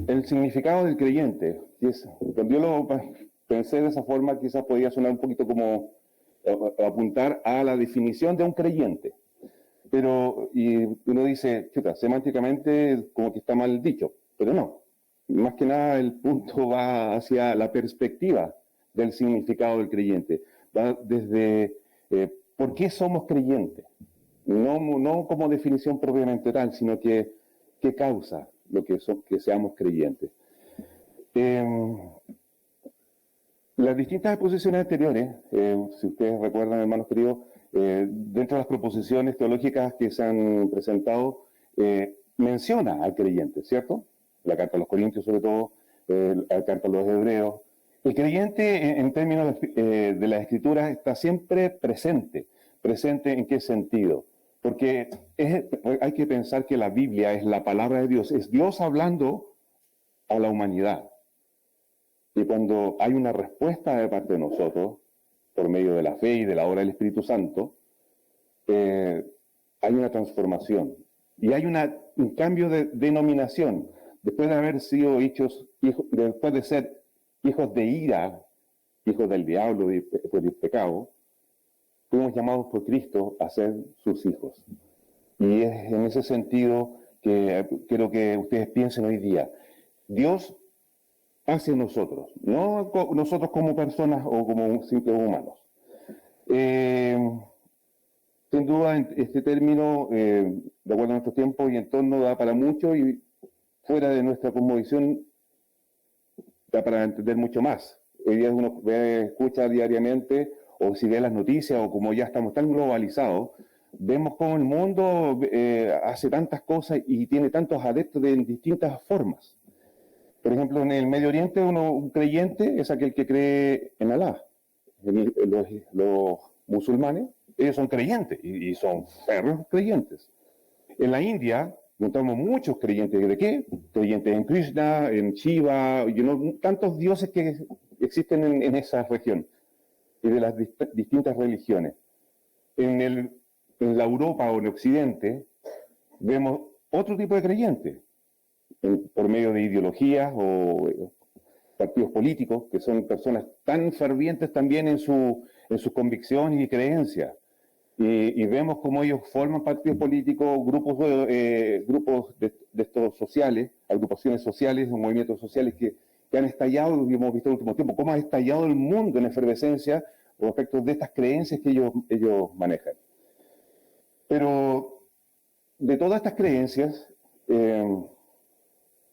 el significado del creyente. Cuando yo lo pensé de esa forma, quizás podía sonar un poquito como apuntar a la definición de un creyente. Pero, y uno dice, chuta, semánticamente como que está mal dicho, pero no. Más que nada el punto va hacia la perspectiva del significado del creyente. Va desde por qué somos creyentes. No como definición propiamente tal, sino que qué causa lo que seamos creyentes. Las distintas exposiciones anteriores, si ustedes recuerdan, hermanos queridos, dentro de las proposiciones teológicas que se han presentado, menciona al creyente, ¿cierto? La carta a los Corintios, sobre todo, la carta a los Hebreos. El creyente, en términos de las Escrituras, está siempre presente. ¿Presente en qué sentido? Porque hay que pensar que la Biblia es la palabra de Dios, es Dios hablando a la humanidad. Y cuando hay una respuesta de parte de nosotros, por medio de la fe y de la obra del Espíritu Santo, hay una transformación. Y hay un cambio de denominación. Después de haber sido después de ser hijos de ira, hijos del diablo, después del pecado, fuimos llamados por Cristo a ser sus hijos. Y es en ese sentido que quiero que ustedes piensen hoy día. Dios hacia nosotros, no nosotros como personas o como simples humanos. Sin duda, este término, de acuerdo a nuestro tiempo y entorno, da para mucho y fuera de nuestra cosmovisión da para entender mucho más. Hoy día uno escucha diariamente, o si ve las noticias, o como ya estamos tan globalizados, vemos cómo el mundo hace tantas cosas y tiene tantos adeptos en distintas formas. Por ejemplo, en el Medio Oriente, un creyente es aquel que cree en Alá. Los musulmanes, ellos son creyentes y son férreos creyentes. En la India, encontramos muchos creyentes. ¿De qué? Creyentes en Krishna, en Shiva, tantos dioses que existen en esa región y de las distintas religiones. En la Europa o en Occidente, vemos otro tipo de creyentes. Por medio de ideologías o partidos políticos, que son personas tan fervientes también en sus convicciones y creencias. Y vemos cómo ellos forman partidos políticos, grupos de estos sociales, agrupaciones sociales, movimientos sociales que han estallado, y hemos visto en el último tiempo, cómo ha estallado el mundo en efervescencia respecto de estas creencias que ellos manejan. Pero de todas estas creencias,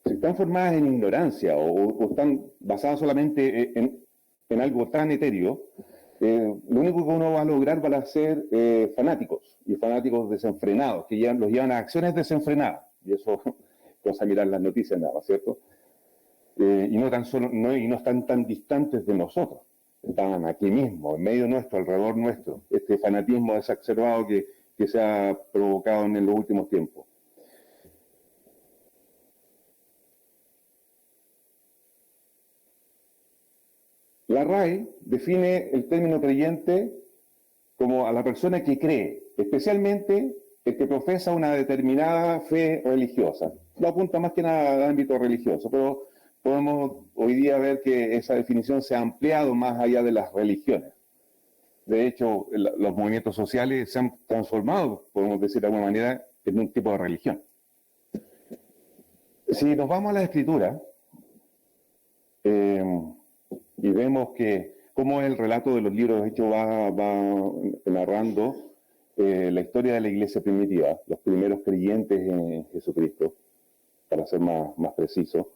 están formadas en ignorancia o están basadas solamente en algo tan etéreo, lo único que uno va a lograr van a ser fanáticos, y fanáticos desenfrenados, que los llevan a acciones desenfrenadas, y eso cosa mirar las noticias nada más, ¿cierto? Y no están tan distantes de nosotros, están aquí mismo, en medio nuestro, alrededor nuestro, este fanatismo exacerbado que se ha provocado en los últimos tiempos. La RAE define el término creyente como a la persona que cree, especialmente el que profesa una determinada fe religiosa. Lo apunta más que nada al ámbito religioso, pero podemos hoy día ver que esa definición se ha ampliado más allá de las religiones. De hecho, los movimientos sociales se han transformado, podemos decir de alguna manera, en un tipo de religión. Si nos vamos a la Escritura, y vemos que cómo el relato de los libros de Hechos va narrando la historia de la iglesia primitiva, los primeros creyentes en Jesucristo, para ser más preciso.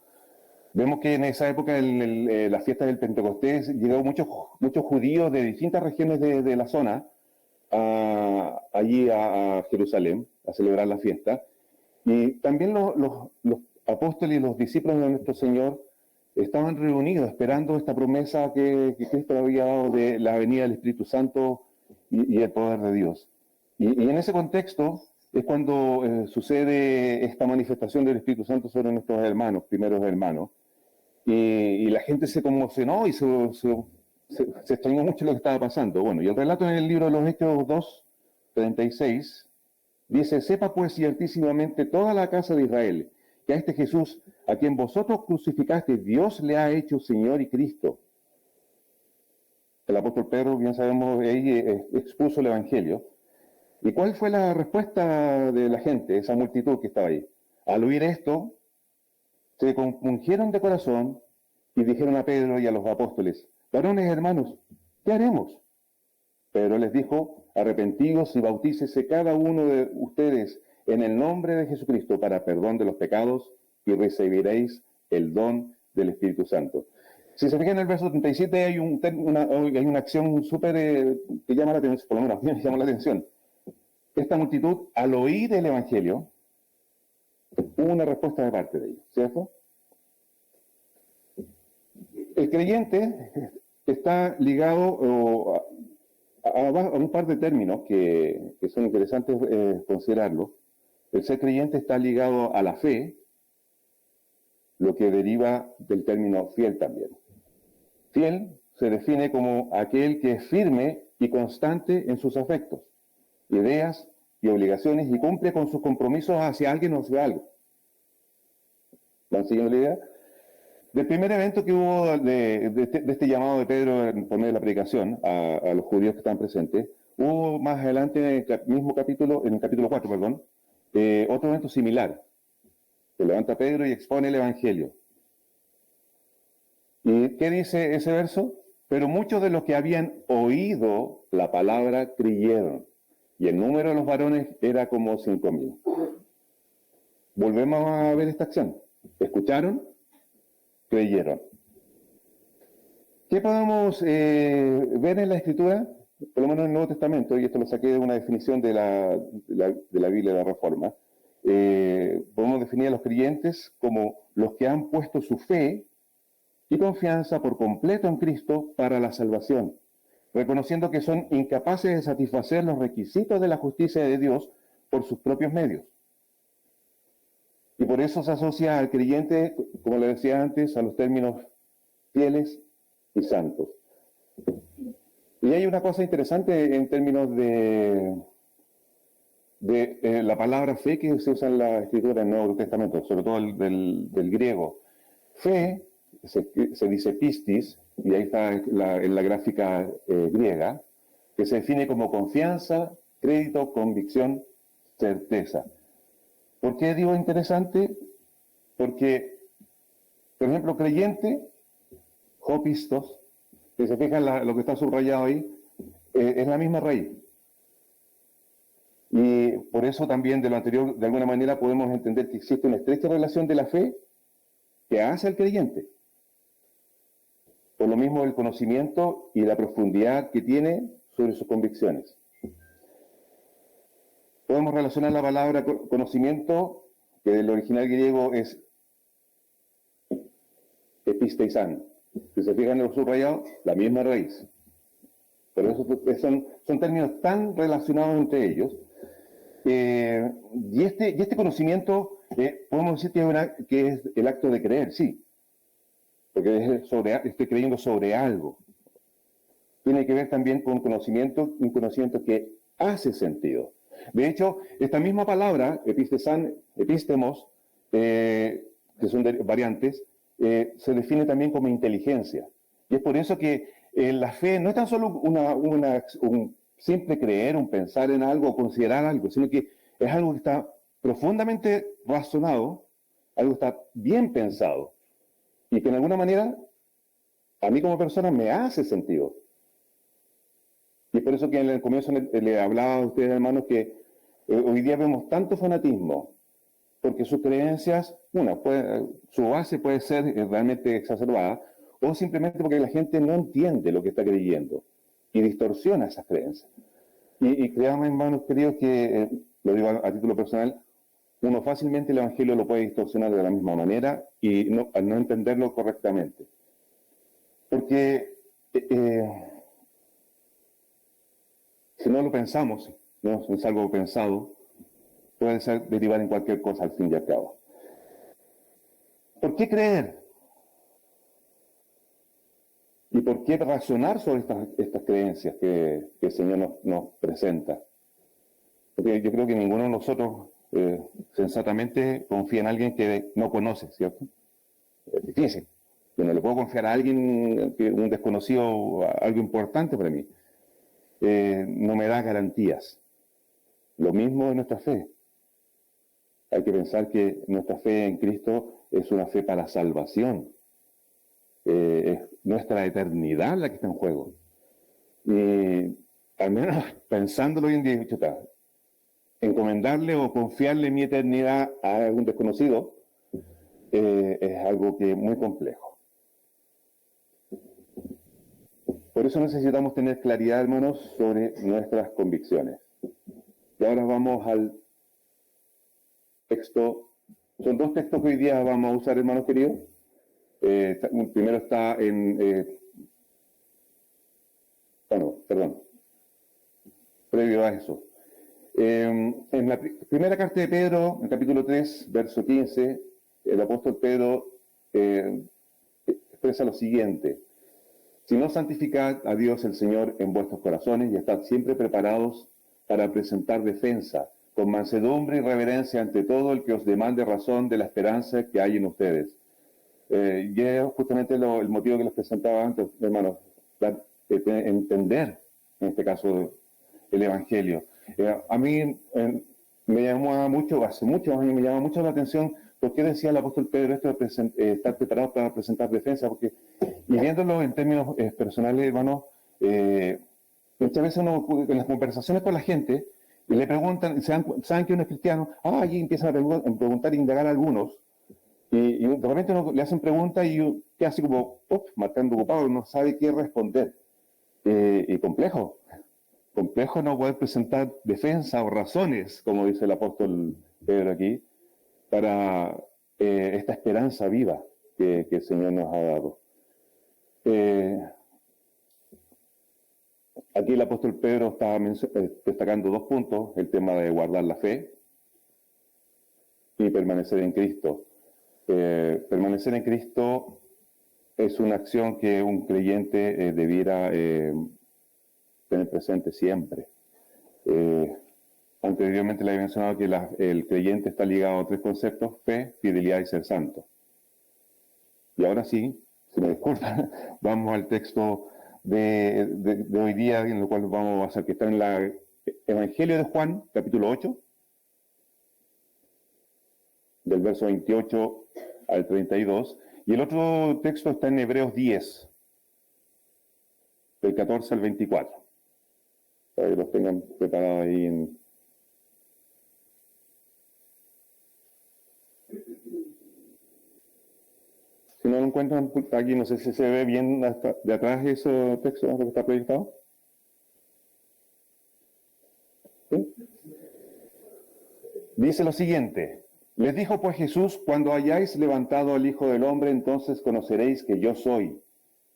Vemos que en esa época, en las fiestas del Pentecostés, llegaron muchos judíos de distintas regiones de la zona allí a Jerusalén a celebrar la fiesta. Y también los apóstoles y los discípulos de nuestro Señor estaban reunidos esperando esta promesa que Cristo había dado de la venida del Espíritu Santo y el poder de Dios. Y en ese contexto es cuando sucede esta manifestación del Espíritu Santo sobre nuestros hermanos, primeros hermanos, y la gente se conmocionó y se extrañó mucho lo que estaba pasando. Bueno, y el relato en el libro de los Hechos 2:36 dice: sepa pues ciertísimamente toda la casa de Israel que a este Jesús, a quien vosotros crucificaste, Dios le ha hecho Señor y Cristo. El apóstol Pedro, bien sabemos, ahí expuso el Evangelio. ¿Y cuál fue la respuesta de la gente, esa multitud que estaba ahí? Al oír esto, se compungieron de corazón y dijeron a Pedro y a los apóstoles: varones hermanos, ¿qué haremos? Pedro les dijo: arrepentíos y bautícese cada uno de ustedes en el nombre de Jesucristo para perdón de los pecados y recibiréis el don del Espíritu Santo. Si se fijan en el verso 37 hay una acción súper que llama la atención, por lo menos a mí me llama la atención. Esta multitud, al oír el Evangelio, hubo una respuesta de parte de ellos, ¿cierto? El creyente está ligado a un par de términos que son interesantes considerarlo. El ser creyente está ligado a la fe, lo que deriva del término fiel también. Fiel se define como aquel que es firme y constante en sus afectos, ideas y obligaciones y cumple con sus compromisos hacia alguien o hacia algo. ¿Van siguiendo la idea? Del primer evento que hubo de este llamado de Pedro por medio de la predicación a los judíos que estaban presentes, hubo más adelante en el mismo capítulo, en el capítulo 4, perdón, otro evento similar. Se levanta Pedro y expone el Evangelio. ¿Y qué dice ese verso? Pero muchos de los que habían oído la palabra creyeron, y el número de los varones era como 5,000. Volvemos a ver esta acción. Escucharon, creyeron. ¿Qué podemos ver en la Escritura? Por lo menos en el Nuevo Testamento, y esto lo saqué de una definición de la Biblia de la Reforma. Podemos definir a los creyentes como los que han puesto su fe y confianza por completo en Cristo para la salvación, reconociendo que son incapaces de satisfacer los requisitos de la justicia de Dios por sus propios medios. Y por eso se asocia al creyente, como le decía antes, a los términos fieles y santos. Y hay una cosa interesante en términos de la palabra fe que se usa en la Escritura del Nuevo Testamento, sobre todo del griego. Fe se dice pistis, y ahí está en la gráfica griega, que se define como confianza, crédito, convicción, certeza. ¿Por qué digo interesante? Porque, por ejemplo, creyente, hopistos, si se fijan lo que está subrayado ahí, es la misma raíz. Y por eso también de lo anterior, de alguna manera podemos entender que existe una estrecha relación de la fe que hace al creyente. Por lo mismo el conocimiento y la profundidad que tiene sobre sus convicciones. Podemos relacionar la palabra conocimiento, que del original griego es episteisan. Si se fijan en los subrayados, la misma raíz. Por eso son términos tan relacionados entre ellos. Y este conocimiento, podemos decir que es el acto de creer, sí. Porque estoy creyendo sobre algo. Tiene que ver también con un conocimiento que hace sentido. De hecho, esta misma palabra, epistemos, que son variantes, se define también como inteligencia. Y es por eso que la fe no es tan solo un simple creer, un pensar en algo o considerar algo, sino que es algo que está profundamente razonado, algo que está bien pensado, y que de alguna manera a mí como persona me hace sentido. Y es por eso que en el comienzo le hablaba a ustedes, hermanos, que hoy día vemos tanto fanatismo, porque sus creencias, su base puede ser realmente exacerbada, o simplemente porque la gente no entiende lo que está creyendo y distorsiona esas creencias. Y créanme, hermanos queridos, que, lo digo a título personal, uno fácilmente el Evangelio lo puede distorsionar de la misma manera y al no entenderlo correctamente. Porque si no lo pensamos, no es algo pensado, puede derivar en cualquier cosa al fin y al cabo. ¿Por qué creer? ¿Y por qué razonar sobre estas creencias que el Señor nos presenta? Porque yo creo que ninguno de nosotros sensatamente confía en alguien que no conoce, ¿cierto? Es difícil. Yo no le puedo confiar a alguien, un desconocido, algo importante para mí. No me da garantías. Lo mismo es nuestra fe. Hay que pensar que nuestra fe en Cristo es una fe para salvación. Es nuestra eternidad la que está en juego. Y al menos pensándolo hoy en día, chuta, encomendarle o confiarle mi eternidad a un desconocido es algo que es muy complejo. Por eso necesitamos tener claridad, hermanos, sobre nuestras convicciones. Y ahora vamos al texto. Son dos textos que hoy día vamos a usar, hermanos queridos. Primero está previo a eso. En la primera carta de Pedro, en capítulo 3, verso 15, el apóstol Pedro expresa lo siguiente: si no, santificad a Dios el Señor en vuestros corazones y estad siempre preparados para presentar defensa, con mansedumbre y reverencia ante todo el que os demande razón de la esperanza que hay en ustedes. Y es justamente el motivo que les presentaba antes, hermanos, entender, en este caso, el Evangelio. A mí me llamó mucho, hace muchos años me llamó mucho la atención por qué decía el apóstol Pedro esto de estar preparado para presentar defensa, porque, y viéndolo en términos personales, hermanos, muchas veces uno, en las conversaciones con la gente, le preguntan, saben que uno es cristiano, y empiezan a preguntar e indagar a algunos, y de repente uno le hacen preguntas y queda así como, marcando ocupado, no sabe qué responder. Y complejo no poder presentar defensa o razones, como dice el apóstol Pedro aquí, para esta esperanza viva que el Señor nos ha dado. Aquí el apóstol Pedro está destacando dos puntos: el tema de guardar la fe y permanecer en Cristo. Permanecer en Cristo es una acción que un creyente debiera tener presente siempre. Anteriormente le he mencionado que el creyente está ligado a tres conceptos: fe, fidelidad y ser santo. Y ahora sí, si me disculpan, vamos al texto de hoy día, en el cual vamos a hacer, que está en el Evangelio de Juan, capítulo 8, del verso 28 al 32, y el otro texto está en Hebreos 10, del 14 al 24, para que los tengan preparados ahí Si no lo encuentran aquí, no sé si se ve bien hasta de atrás ese texto, ¿no?, que está proyectado. ¿Sí? Dice lo siguiente: les dijo pues Jesús: cuando hayáis levantado al Hijo del Hombre, entonces conoceréis que yo soy,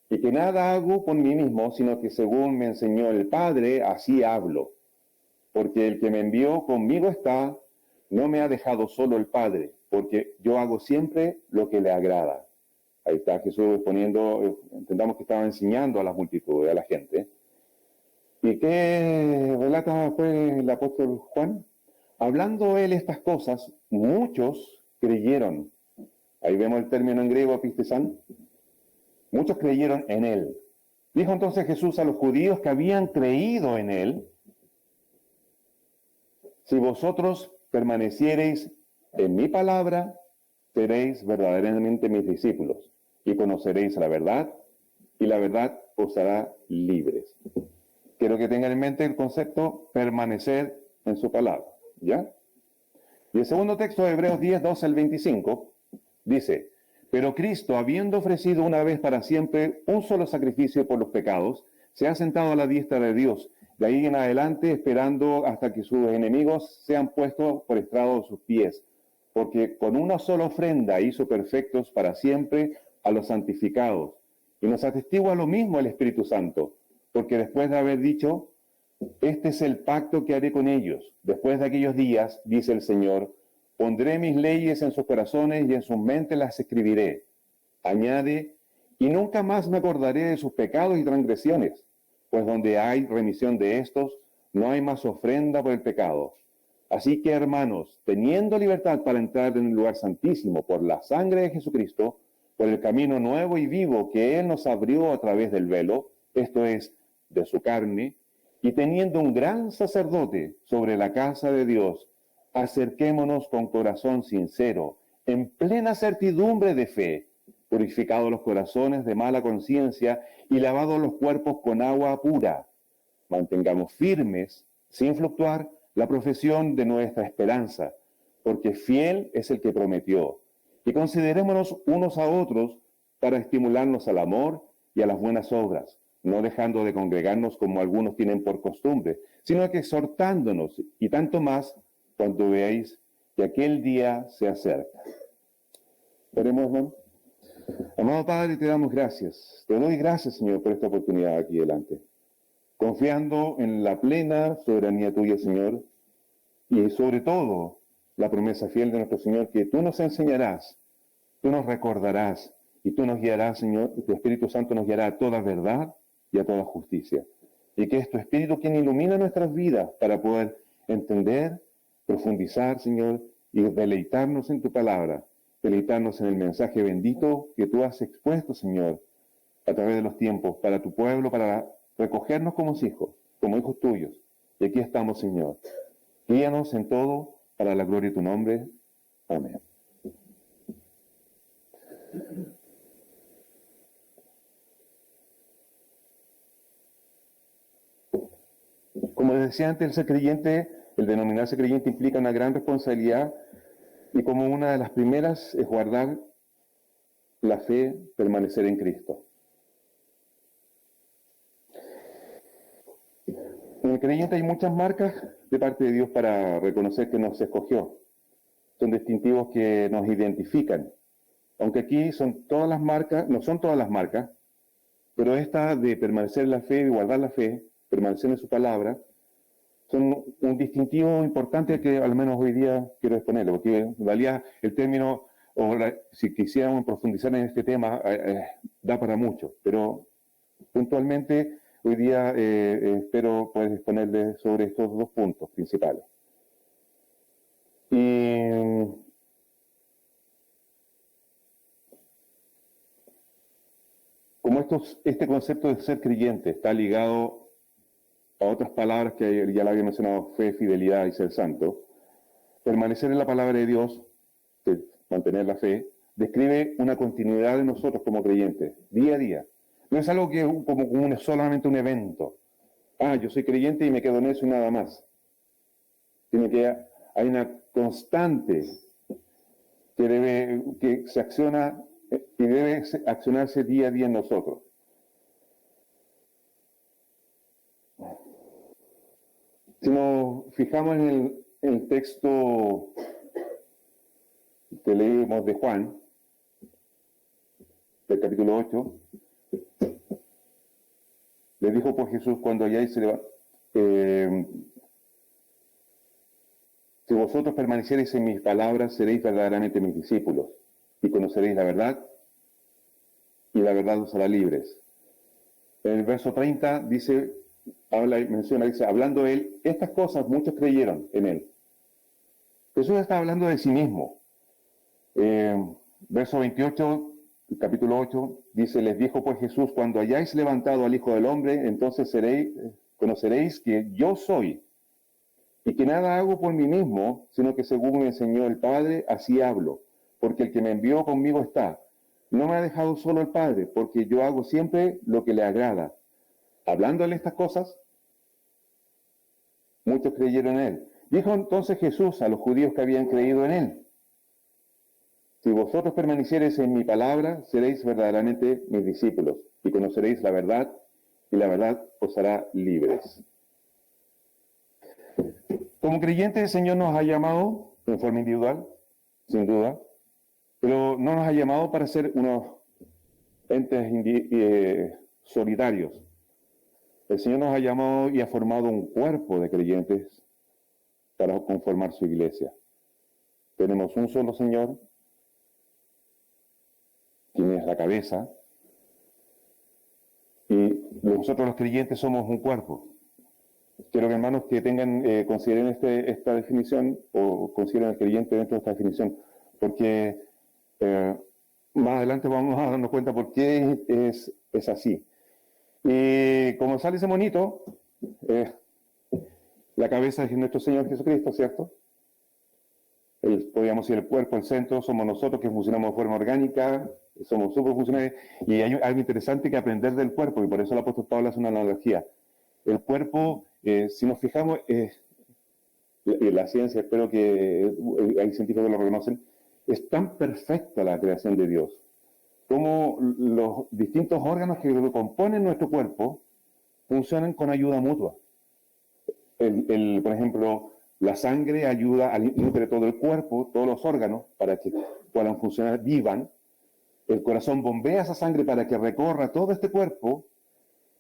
y que nada hago por mí mismo, sino que según me enseñó el Padre, así hablo. Porque el que me envió conmigo está, no me ha dejado solo el Padre, porque yo hago siempre lo que le agrada. Ahí está Jesús poniendo, entendamos que estaba enseñando a las multitudes, a la gente. ¿Y qué relata pues el apóstol Juan? Hablando él estas cosas, muchos creyeron. Ahí vemos el término en griego, pistesan. Muchos creyeron en él. Dijo entonces Jesús a los judíos que habían creído en él: si vosotros permaneciereis en mi palabra, seréis verdaderamente mis discípulos, y conoceréis la verdad, y la verdad os hará libres. Quiero que tengan en mente el concepto permanecer en su palabra, ¿ya? Y el segundo texto de Hebreos 10, 12 al 25, dice: pero Cristo, habiendo ofrecido una vez para siempre un solo sacrificio por los pecados, se ha sentado a la diestra de Dios, de ahí en adelante esperando hasta que sus enemigos sean puestos por estrado de sus pies, porque con una sola ofrenda hizo perfectos para siempre a los santificados. Y nos atestigua lo mismo el Espíritu Santo, porque después de haber dicho: este es el pacto que haré con ellos, después de aquellos días, dice el Señor, pondré mis leyes en sus corazones y en sus mentes las escribiré. Añade: y nunca más me acordaré de sus pecados y transgresiones, pues donde hay remisión de estos, no hay más ofrenda por el pecado. Así que, hermanos, teniendo libertad para entrar en el lugar santísimo por la sangre de Jesucristo, por el camino nuevo y vivo que Él nos abrió a través del velo, esto es, de su carne, y teniendo un gran sacerdote sobre la casa de Dios, acerquémonos con corazón sincero, en plena certidumbre de fe, purificados los corazones de mala conciencia y lavados los cuerpos con agua pura. Mantengamos firmes, sin fluctuar, la profesión de nuestra esperanza, porque fiel es el que prometió. Y considerémonos unos a otros para estimularnos al amor y a las buenas obras, no dejando de congregarnos como algunos tienen por costumbre, sino que exhortándonos, y tanto más cuando veáis que aquel día se acerca. Oremos, hermano. Amado Padre, te damos gracias. Te doy gracias, Señor, por esta oportunidad aquí delante. Confiando en la plena soberanía tuya, Señor, y sobre todo la promesa fiel de nuestro Señor, que tú nos enseñarás, tú nos recordarás, y tú nos guiarás, Señor, tu Espíritu Santo nos guiará a toda verdad y a toda justicia. Y que es tu Espíritu quien ilumina nuestras vidas para poder entender, profundizar, Señor, y deleitarnos en tu palabra, deleitarnos en el mensaje bendito que tú has expuesto, Señor, a través de los tiempos, para tu pueblo, para recogernos como hijos tuyos. Y aquí estamos, Señor. Guíanos en todo para la gloria de tu nombre. Amén. Como les decía antes, el ser creyente, el denominarse creyente implica una gran responsabilidad, y como una de las primeras es guardar la fe, permanecer en Cristo. En el creyente hay muchas marcas de parte de Dios para reconocer que nos escogió. Son distintivos que nos identifican. Aunque aquí son todas las marcas, no son todas las marcas, pero esta de permanecer en la fe, de guardar la fe, permanecer en su palabra, son un distintivo importante que al menos hoy día quiero exponerlo, porque en realidad el término, si quisiéramos profundizar en este tema, da para mucho, pero puntualmente hoy día espero poder exponerles sobre estos dos puntos principales. Y como este concepto de ser creyente está ligado a otras palabras que ya la había mencionado, fe, fidelidad y ser santo, permanecer en la palabra de Dios, mantener la fe, describe una continuidad de nosotros como creyentes, día a día. No es algo que como solamente un evento. Yo soy creyente y me quedo en eso y nada más. Sino que hay una constante que se acciona y debe accionarse día a día en nosotros. Si nos fijamos en el texto que leímos de Juan, del capítulo 8, le dijo por Jesús cuando hayáis si vosotros permaneciereis en mis palabras, seréis verdaderamente mis discípulos, y conoceréis la verdad, y la verdad os hará libres. En el verso 30 dice, hablando él, estas cosas muchos creyeron en él. Jesús está hablando de sí mismo. Verso 28, capítulo 8, dice, les dijo pues Jesús, cuando hayáis levantado al Hijo del Hombre, entonces conoceréis que yo soy, y que nada hago por mí mismo, sino que según me enseñó el Padre, así hablo, porque el que me envió conmigo está. No me ha dejado solo el Padre, porque yo hago siempre lo que le agrada. Hablándole estas cosas, muchos creyeron en él. Dijo entonces Jesús a los judíos que habían creído en él, si vosotros permaneciereis en mi palabra, seréis verdaderamente mis discípulos, y conoceréis la verdad, y la verdad os hará libres. Como creyentes, el Señor nos ha llamado en forma individual, sin duda, pero no nos ha llamado para ser unos entes solitarios. El Señor nos ha llamado y ha formado un cuerpo de creyentes para conformar su iglesia. Tenemos un solo Señor, quien es la cabeza, y nosotros los creyentes somos un cuerpo quiero que hermanos que tengan, consideren esta definición o consideren al creyente dentro de esta definición, porque más adelante vamos a darnos cuenta por qué es así. Y como sale ese monito, la cabeza es nuestro Señor Jesucristo, ¿cierto? Podríamos decir el cuerpo, el centro, somos nosotros que funcionamos de forma orgánica, somos súper funcionales, y hay algo interesante que aprender del cuerpo, y por eso el apóstol Pablo hace una analogía. El cuerpo, si nos fijamos, la ciencia, espero que hay científicos que lo reconocen, es tan perfecta la creación de Dios, como los distintos órganos que componen nuestro cuerpo funcionan con ayuda mutua. Por ejemplo, la sangre ayuda a nutrir todo el cuerpo, todos los órganos, para que puedan funcionar, vivan. El corazón bombea esa sangre para que recorra todo este cuerpo,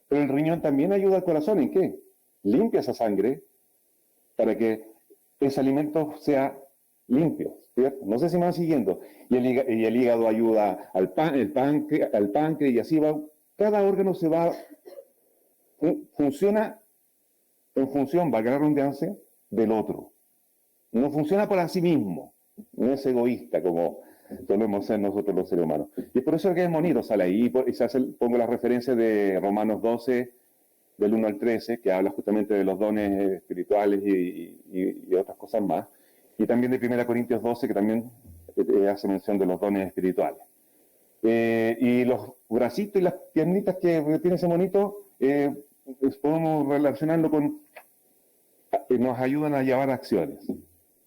pero el riñón también ayuda al corazón. ¿En qué? Limpia esa sangre para que ese alimento sea limpio, ¿cierto? No sé si me van siguiendo. Y el hígado ayuda al páncreas, y así va. Cada órgano funciona en función, valga la redundancia, del otro. No funciona por sí mismo, no es egoísta como solemos ser nosotros los seres humanos. Y es por eso que es bonito, sale ahí, pongo la referencia de Romanos 12, del 1 al 13, que habla justamente de los dones espirituales y otras cosas más, y también de 1 Corintios 12, que también hace mención de los dones espirituales. Y los bracitos y las piernitas que tiene ese monito, podemos relacionarlo con nos ayudan a llevar acciones,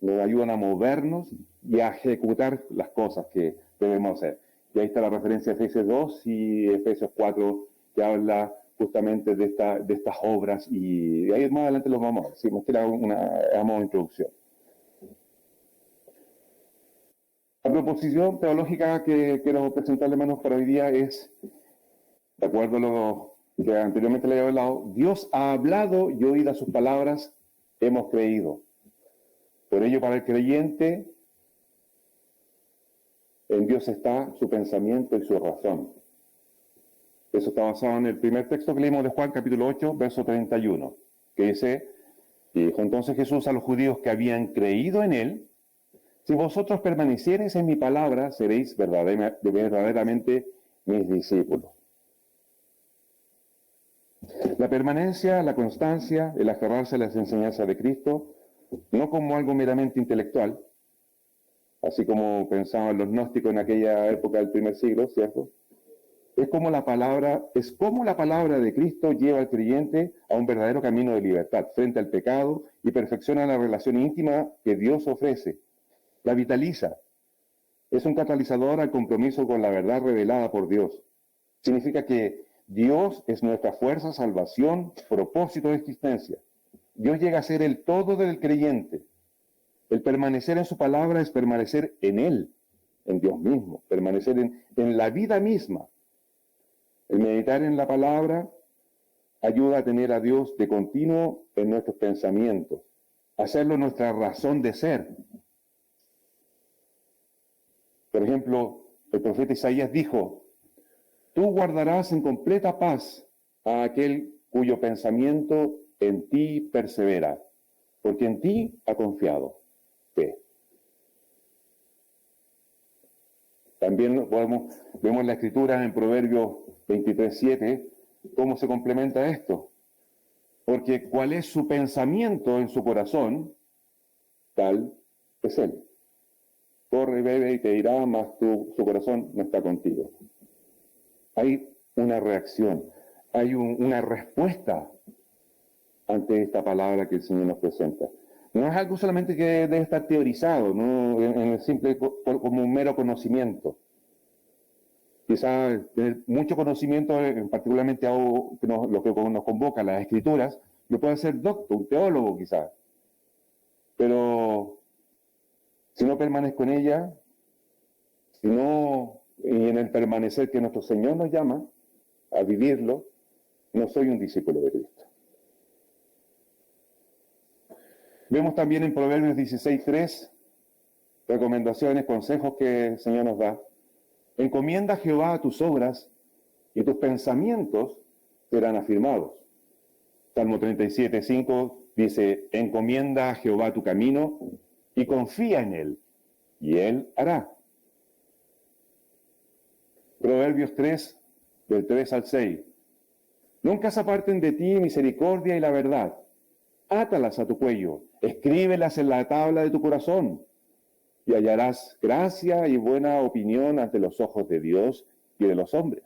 nos ayudan a movernos y a ejecutar las cosas que debemos hacer. Y ahí está la referencia a Efesios 2 y Efesios 4, que habla justamente de estas obras, y ahí más adelante los vamos a ver. Si nos queda una modo de introducción. La proposición teológica que quiero presentarle, hermanos, para hoy día es, de acuerdo a lo que anteriormente le había hablado, Dios ha hablado y oídas sus palabras, hemos creído. Por ello, para el creyente, en Dios está su pensamiento y su razón. Eso está basado en el primer texto que leímos de Juan, capítulo 8, verso 31, que dice, y dijo entonces Jesús a los judíos que habían creído en él, si vosotros permaneciereis en mi palabra, seréis verdaderamente mis discípulos. La permanencia, la constancia, el aferrarse a las enseñanzas de Cristo, no como algo meramente intelectual, así como pensaban los gnósticos en aquella época del primer siglo, ¿cierto? Es como la palabra de Cristo lleva al creyente a un verdadero camino de libertad frente al pecado y perfecciona la relación íntima que Dios ofrece. La vitaliza. Es un catalizador al compromiso con la verdad revelada por Dios. Significa que Dios es nuestra fuerza, salvación, propósito de existencia. Dios llega a ser el todo del creyente. El permanecer en su palabra es permanecer en Él, en Dios mismo, permanecer en la vida misma. El meditar en la palabra ayuda a tener a Dios de continuo en nuestros pensamientos, hacerlo nuestra razón de ser. Por ejemplo, el profeta Isaías dijo, tú guardarás en completa paz a aquel cuyo pensamiento en ti persevera, porque en ti ha confiado. Fe. También vemos la escritura en Proverbios 23:7, cómo se complementa esto. Porque cuál es su pensamiento en su corazón, tal es él. Corre, bebe y te irá, mas su corazón no está contigo. Hay una reacción, hay una respuesta ante esta palabra que el Señor nos presenta. No es algo solamente que debe estar teorizado, no en el simple como un mero conocimiento. Quizás tener mucho conocimiento, particularmente lo que nos convoca, las escrituras, lo puede hacer doctor, un teólogo quizás. Pero si no permanezco en ella, y en el permanecer que nuestro Señor nos llama a vivirlo, no soy un discípulo de Cristo. Vemos también en Proverbios 16:3 recomendaciones, consejos que el Señor nos da. Encomienda a Jehová tus obras y tus pensamientos serán afirmados. Salmo 37:5 dice, encomienda a Jehová tu camino y confía en él, y él hará. Proverbios 3, del 3 al 6. Nunca se aparten de ti misericordia y la verdad. Átalas a tu cuello, escríbelas en la tabla de tu corazón, y hallarás gracia y buena opinión ante los ojos de Dios y de los hombres.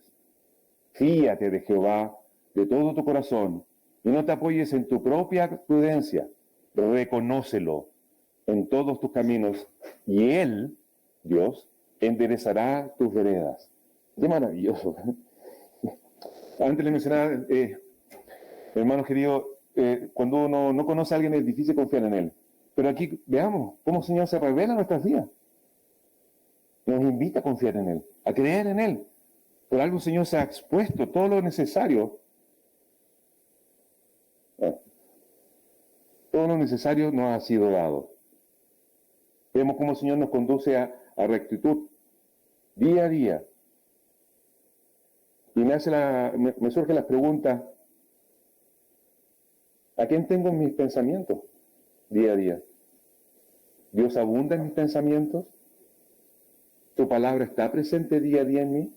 Fíate de Jehová de todo tu corazón, y no te apoyes en tu propia prudencia. Reconócelo en todos tus caminos, y Él, Dios, enderezará tus veredas. Qué maravilloso. Antes le mencionaba, hermanos queridos, cuando uno no conoce a alguien es difícil confiar en él. Pero aquí veamos cómo el Señor se revela en nuestras vidas. Nos invita a confiar en Él, a creer en Él. Por algo el Señor se ha expuesto todo lo necesario. Todo lo necesario nos ha sido dado. Vemos cómo el Señor nos conduce a rectitud día a día. Y me surgen las preguntas, ¿a quién tengo en mis pensamientos día a día? ¿Dios abunda en mis pensamientos? ¿Tu palabra está presente día a día en mí?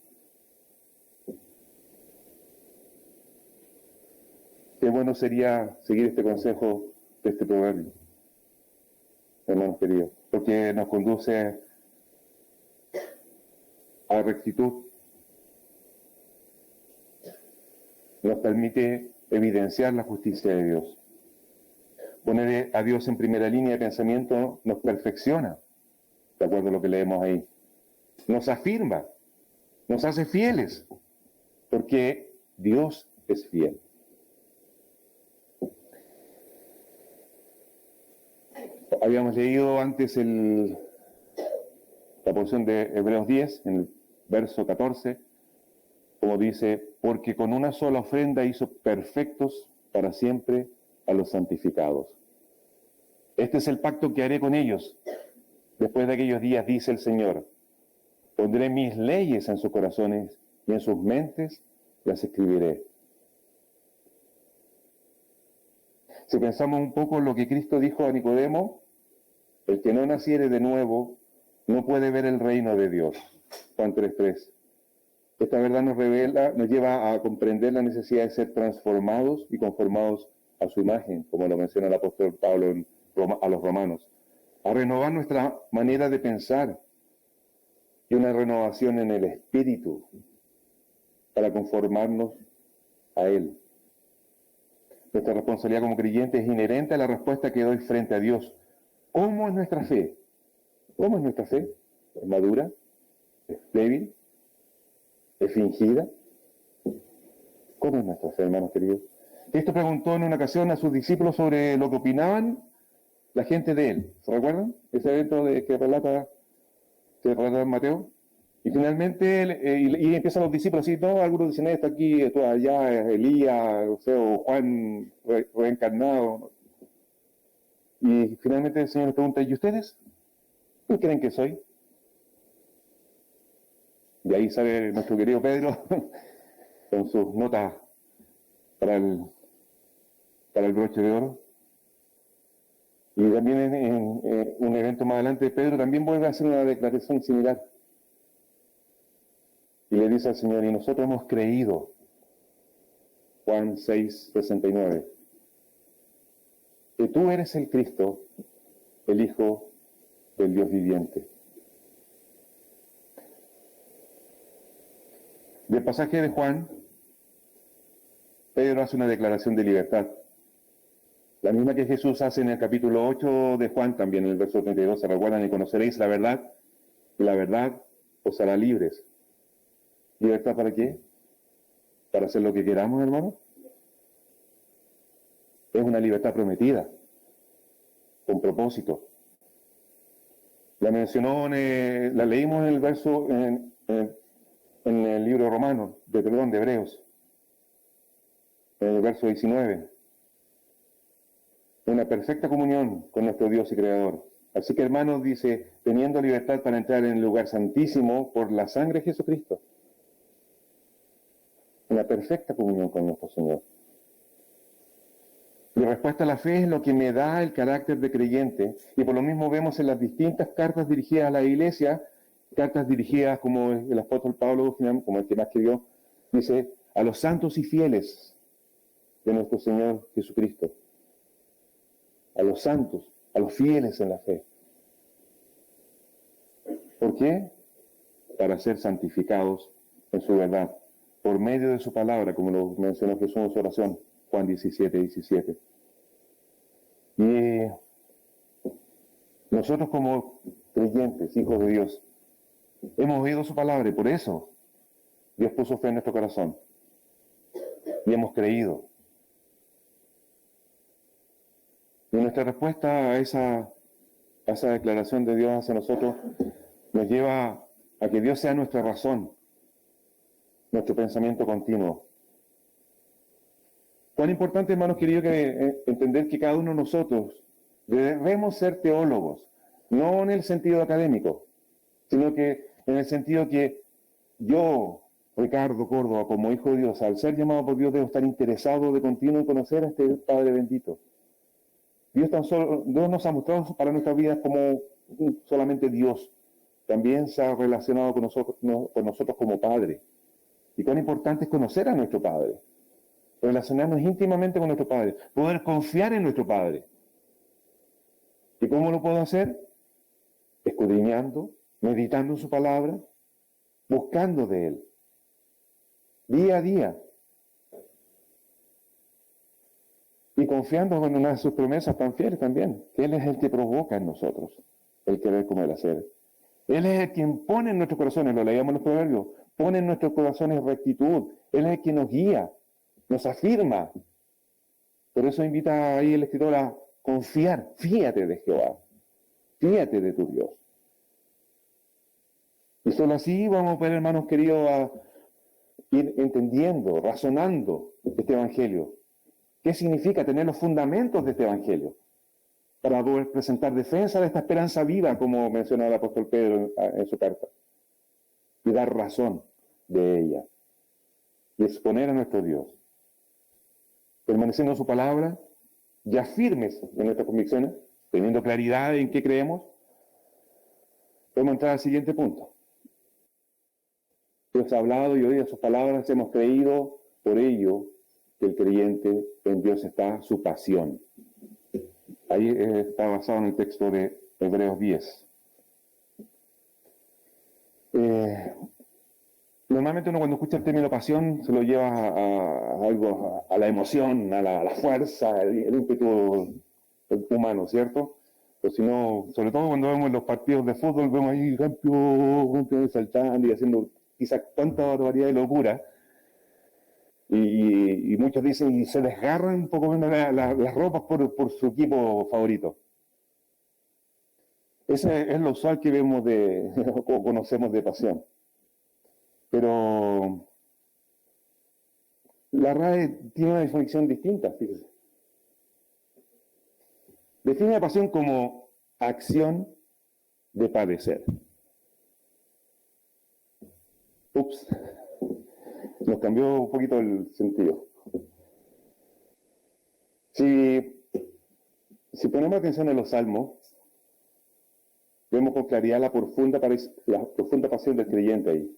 Qué bueno sería seguir este consejo de este proverbio, hermanos queridos, porque nos conduce a rectitud, nos permite evidenciar la justicia de Dios. Poner a Dios en primera línea de pensamiento nos perfecciona, de acuerdo a lo que leemos ahí. Nos afirma, nos hace fieles, porque Dios es fiel. Habíamos leído antes la porción de Hebreos 10, en el verso 14, como dice, porque con una sola ofrenda hizo perfectos para siempre a los santificados. Este es el pacto que haré con ellos. Después de aquellos días, dice el Señor, pondré mis leyes en sus corazones y en sus mentes las escribiré. Si pensamos un poco en lo que Cristo dijo a Nicodemo, el que no naciere de nuevo no puede ver el reino de Dios. Juan 3:3. Esta verdad nos lleva a comprender la necesidad de ser transformados y conformados a su imagen, como lo menciona el apóstol Pablo a los romanos, a renovar nuestra manera de pensar y una renovación en el espíritu para conformarnos a Él. Nuestra responsabilidad como creyentes es inherente a la respuesta que doy frente a Dios. ¿Cómo es nuestra fe? ¿Cómo es nuestra fe? ¿Es madura? ¿Es débil? ¿Es fingida? ¿Cómo es nuestra fe, hermanos queridos? Cristo preguntó en una ocasión a sus discípulos sobre lo que opinaban la gente de Él. ¿Se recuerdan? Ese evento que relata Mateo. Y finalmente, y empiezan los discípulos así, no, algunos dicen esto aquí, esto allá, Elías, o Juan reencarnado. Y finalmente el Señor les pregunta, ¿y ustedes? ¿Qué creen que soy? Y ahí sale nuestro querido Pedro con sus notas para el broche de oro. Y también en un evento más adelante, Pedro también vuelve a hacer una declaración similar. Y le dice al Señor, y nosotros hemos creído. Juan 6:69. Que tú eres el Cristo, el Hijo del Dios viviente. Del pasaje de Juan, Pedro hace una declaración de libertad. La misma que Jesús hace en el capítulo 8 de Juan, también en el verso 32, se recuerdan, y conoceréis la verdad, y la verdad os hará libres. ¿Libertad para qué? ¿Para hacer lo que queramos, hermano? Es una libertad prometida, con propósito. La mencionó, la leímos en el verso, en el libro romano, de Hebreos, en el verso 19. Una perfecta comunión con nuestro Dios y Creador. Así que, hermanos, dice, teniendo libertad para entrar en el lugar santísimo por la sangre de Jesucristo. Una perfecta comunión con nuestro Señor. Mi respuesta a la fe es lo que me da el carácter de creyente, y por lo mismo vemos en las distintas cartas dirigidas a la iglesia, cartas dirigidas como el apóstol Pablo, como el que más escribió, dice, a los santos y fieles de nuestro Señor Jesucristo, a los santos, a los fieles en la fe. ¿Por qué? Para ser santificados en su verdad, por medio de su palabra, como lo mencionó Jesús en su oración, Juan 17:17. Y nosotros como creyentes, hijos de Dios, hemos oído su palabra y por eso Dios puso fe en nuestro corazón y hemos creído. Y nuestra respuesta a esa declaración de Dios hacia nosotros nos lleva a que Dios sea nuestra razón, nuestro pensamiento continuo. Cuán importante, hermanos queridos, que entender que cada uno de nosotros debemos ser teólogos, no en el sentido académico, sino que en el sentido que yo, Ricardo Córdoba, como hijo de Dios, al ser llamado por Dios, debo estar interesado de continuo en conocer a este Padre bendito. Dios nos ha mostrado para nuestras vidas como solamente Dios. También se ha relacionado con nosotros como Padre. Y cuán importante es conocer a nuestro Padre, relacionarnos íntimamente con nuestro Padre, poder confiar en nuestro Padre. ¿Y cómo lo puedo hacer? Escudriñando, meditando en su palabra, buscando de Él, día a día, y confiando en una de sus promesas tan fieles también, que Él es el que provoca en nosotros el querer como el hacer. Él es el quien pone en nuestros corazones, lo leíamos en los proverbios, pone en nuestros corazones rectitud. Él es el que nos guía, nos afirma. Por eso invita ahí el escritor a confiar. Fíate de Jehová, fíate de tu Dios. Y solo así vamos a poder, hermanos queridos, a ir entendiendo, razonando este evangelio. ¿Qué significa tener los fundamentos de este evangelio? Para poder presentar defensa de esta esperanza viva, como mencionaba el apóstol Pedro en su carta, y dar razón de ella, y exponer a nuestro Dios, permaneciendo en su palabra, ya firmes en nuestras convicciones, teniendo claridad en qué creemos. Podemos entrar al siguiente punto. Dios ha hablado y oído sus palabras, hemos creído, por ello que el creyente en Dios está su pasión. Ahí está basado en el texto de Hebreos 10. Normalmente uno cuando escucha el término pasión se lo lleva a algo, a la emoción, a la fuerza, el ímpetu humano, ¿cierto? Pero si no, sobre todo cuando vemos los partidos de fútbol, vemos ahí campeón saltando y haciendo quizás tanta barbaridad y locura. Y muchos dicen y se desgarran un poco menos las ropas por su equipo favorito. Ese es lo usual que vemos o conocemos de pasión. Pero la RAE tiene una definición distinta, fíjese. Define la pasión como acción de padecer. Ups, nos cambió un poquito el sentido. Si ponemos atención en los salmos, vemos con claridad la profunda pasión del creyente ahí.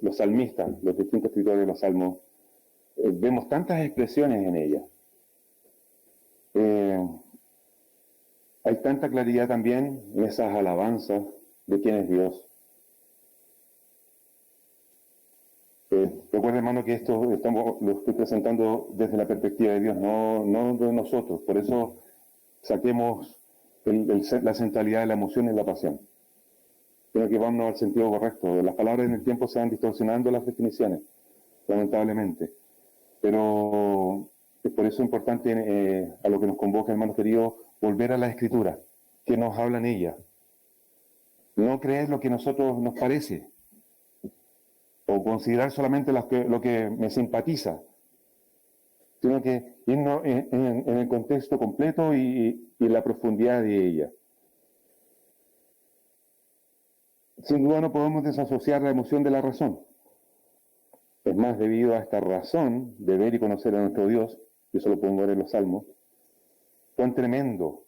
Los salmistas, los distintos escritores de los salmos, vemos tantas expresiones en ella. Hay tanta claridad también en esas alabanzas de quién es Dios. Recuerda, hermano, que esto lo estoy presentando desde la perspectiva de Dios, no de nosotros. Por eso saquemos la centralidad de la emoción y la pasión. Creo que vamos al sentido correcto. Las palabras en el tiempo se van distorsionando las definiciones, lamentablemente. Pero es por eso importante, a lo que nos convoca, hermanos queridos, volver a la Escritura, que nos habla en ella. No creer lo que a nosotros nos parece, o considerar solamente lo que me simpatiza, sino que irnos en el contexto completo y la profundidad de ella. Sin duda no podemos desasociar la emoción de la razón. Es más, debido a esta razón de ver y conocer a nuestro Dios, y eso lo podemos ver en los Salmos, cuán tremendo,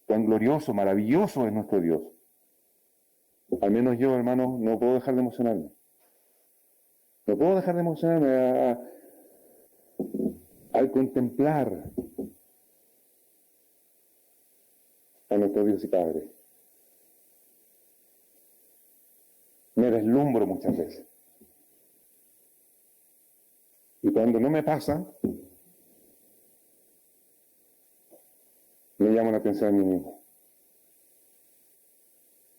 cuán glorioso, maravilloso es nuestro Dios. Al menos yo, hermano, no puedo dejar de emocionarme. No puedo dejar de emocionarme al contemplar a nuestro Dios y Padre. Me deslumbro muchas veces. Y cuando no me pasa, me llama la atención a mí mismo.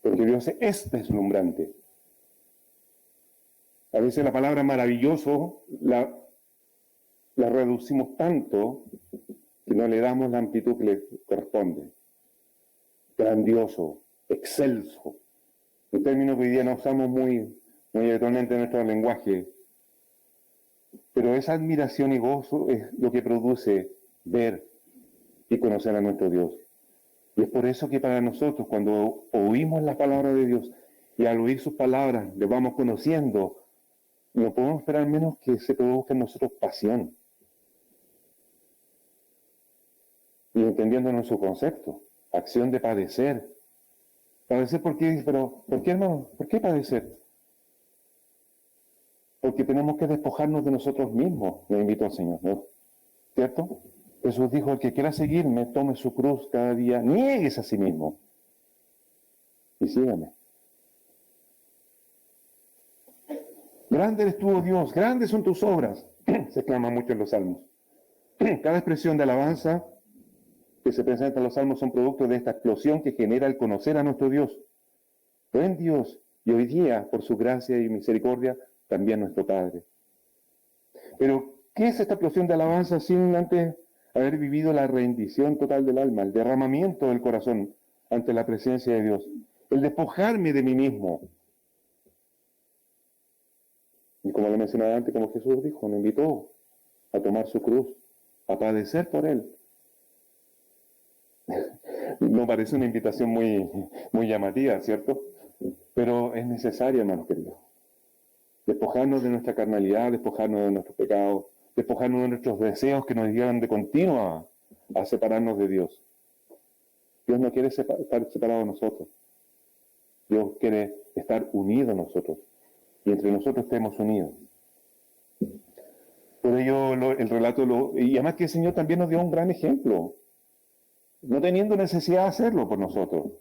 Porque Dios es deslumbrante. A veces la palabra maravilloso la reducimos tanto que no le damos la amplitud que le corresponde. Grandioso, excelso. Un término que hoy día no usamos muy habitualmente en nuestro lenguaje. Pero esa admiración y gozo es lo que produce ver y conocer a nuestro Dios. Y es por eso que para nosotros, cuando oímos la palabra de Dios y al oír sus palabras, le vamos conociendo, no podemos esperar menos que se produzca en nosotros pasión. Y entendiendo nuestro concepto, acción de padecer. ¿Padecer por qué? Pero, ¿por qué, hermano? ¿Por qué padecer? Porque tenemos que despojarnos de nosotros mismos, me invitó el Señor, ¿no? ¿Cierto? Jesús dijo, el que quiera seguirme, tome su cruz cada día, niéguese a sí mismo y sígame. Grande eres tú, oh Dios, grandes son tus obras, se exclama mucho en los salmos. Cada expresión de alabanza que se presenta en los salmos son producto de esta explosión que genera el conocer a nuestro Dios. Buen Dios, y hoy día, por su gracia y misericordia, también nuestro Padre. Pero, ¿qué es esta explosión de alabanza sin antes haber vivido la rendición total del alma, el derramamiento del corazón ante la presencia de Dios, el despojarme de mí mismo? Y como lo mencionaba antes, como Jesús dijo, nos invitó a tomar su cruz, a padecer por Él. No parece una invitación muy llamativa, ¿cierto? Pero es necesaria, hermanos queridos. Despojarnos de nuestra carnalidad, despojarnos de nuestros pecados, despojarnos de nuestros deseos que nos llevan de continuo a separarnos de Dios. Dios no quiere estar separado de nosotros. Dios quiere estar unido a nosotros. Y entre nosotros estemos unidos. Por ello el relato, y además que el Señor también nos dio un gran ejemplo, no teniendo necesidad de hacerlo por nosotros.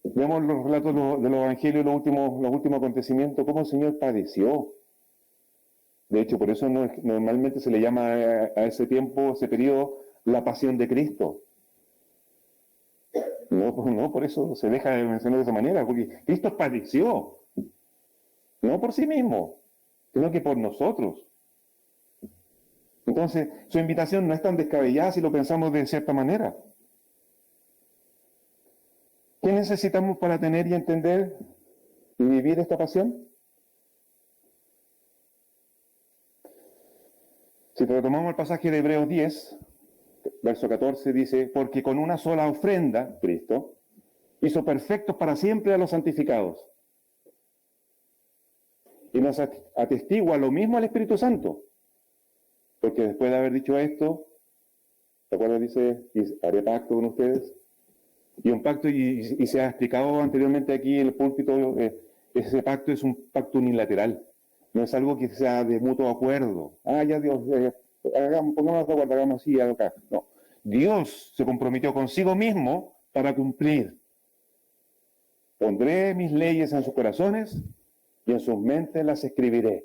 Vemos los relatos de los evangelios, los últimos acontecimientos, cómo el Señor padeció. De hecho, por eso normalmente se le llama a ese tiempo, ese periodo, la pasión de Cristo. No, por eso se deja de mencionar de esa manera, porque Cristo padeció. No por sí mismo, sino que por nosotros. Entonces, su invitación no es tan descabellada si lo pensamos de cierta manera. ¿Qué necesitamos para tener y entender y vivir esta pasión? Si retomamos el pasaje de Hebreos 10, verso 14, dice, porque con una sola ofrenda, Cristo, hizo perfectos para siempre a los santificados. Y nos atestigua lo mismo al Espíritu Santo. Porque después de haber dicho esto, ¿se acuerdan? Dice, haré pacto con ustedes. Y un pacto, y se ha explicado anteriormente aquí en el púlpito, ese pacto es un pacto unilateral. No es algo que sea de mutuo acuerdo. Ya Dios, pongámonos de acuerdo, hagamos así, algo acá. No. Dios se comprometió consigo mismo para cumplir. Pondré mis leyes en sus corazones y en sus mentes las escribiré.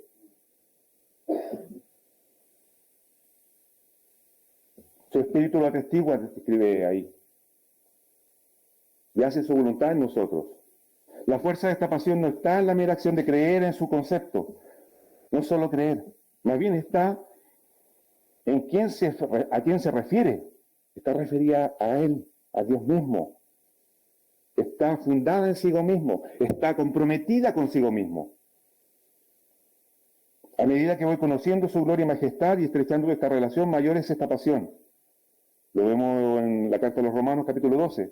Su espíritu lo atestigua, escribe ahí. Y hace su voluntad en nosotros. La fuerza de esta pasión no está en la mera acción de creer en su concepto. No solo creer, más bien está en a quién se refiere. Está referida a Él, a Dios mismo. Está fundada en sí mismo, está comprometida consigo mismo. A medida que voy conociendo su gloria y majestad y estrechando esta relación, mayor es esta pasión. Lo vemos en la carta de los Romanos, capítulo 12.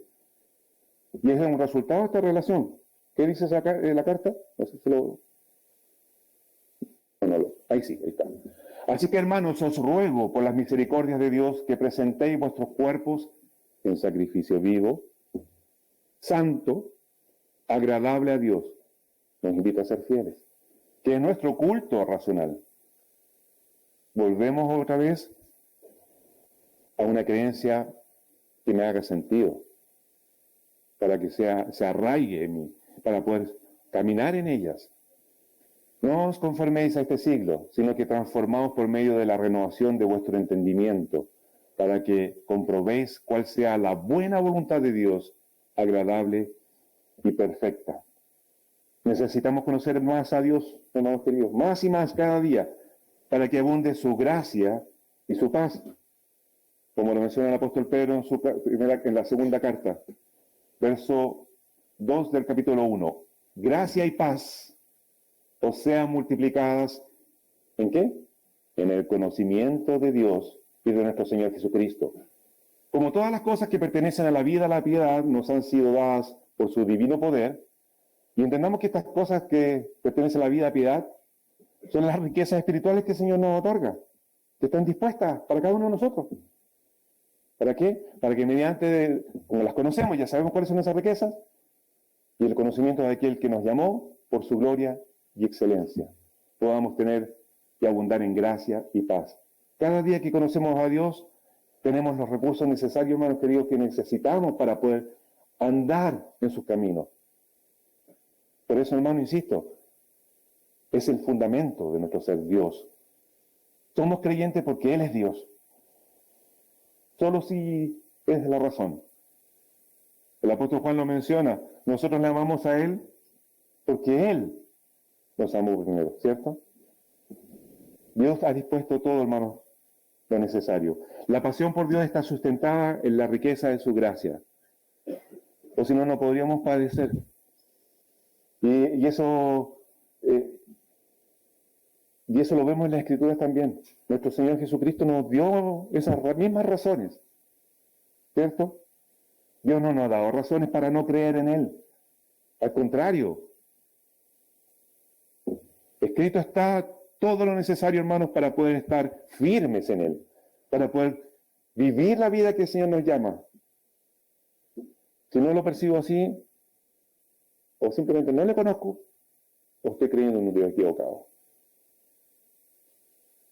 Y es un resultado de esta relación. ¿Qué dice la carta? No sé si ahí sí, ahí está. Así que, hermanos, os ruego por las misericordias de Dios que presentéis vuestros cuerpos en sacrificio vivo, santo, agradable a Dios. Nos invita a ser fieles, que es nuestro culto racional. Volvemos otra vez a una creencia que me haga sentido, para que se arraigue en mí, para poder caminar en ellas. No os conforméis a este siglo, sino que transformaos por medio de la renovación de vuestro entendimiento, para que comprobéis cuál sea la buena voluntad de Dios, agradable y perfecta. Necesitamos conocer más a Dios, hermanos queridos, más y más cada día, para que abunde su gracia y su paz, como lo menciona el apóstol Pedro en la segunda carta, verso 2 del capítulo 1. Gracia y paz os sean multiplicadas, ¿en qué? En el conocimiento de Dios y de nuestro Señor Jesucristo. Como todas las cosas que pertenecen a la vida, a la piedad, nos han sido dadas por su divino poder, y entendamos que estas cosas que pertenecen a la vida, a la piedad, son las riquezas espirituales que el Señor nos otorga, que están dispuestas para cada uno de nosotros. ¿Para qué? Para que mediante, como las conocemos, ya sabemos cuáles son esas riquezas, y el conocimiento de aquel que nos llamó por su gloria y excelencia, podamos tener y abundar en gracia y paz. Cada día que conocemos a Dios, tenemos los recursos necesarios, hermanos queridos, que necesitamos para poder andar en sus caminos. Por eso, hermano, insisto, es el fundamento de nuestro ser Dios. Somos creyentes porque Él es Dios. Solo si es la razón. El apóstol Juan lo menciona. Nosotros le amamos a Él porque Él nos amó primero, ¿cierto? Dios ha dispuesto todo, hermano, lo necesario. La pasión por Dios está sustentada en la riqueza de su gracia. O si no, no podríamos padecer. Y eso lo vemos en las Escrituras también. Nuestro Señor Jesucristo nos dio esas mismas razones, ¿cierto? Dios no nos ha dado razones para no creer en Él. Al contrario, escrito está todo lo necesario, hermanos, para poder estar firmes en Él, para poder vivir la vida que el Señor nos llama. Si no lo percibo así, o simplemente no le conozco, o estoy creyendo en un Dios equivocado.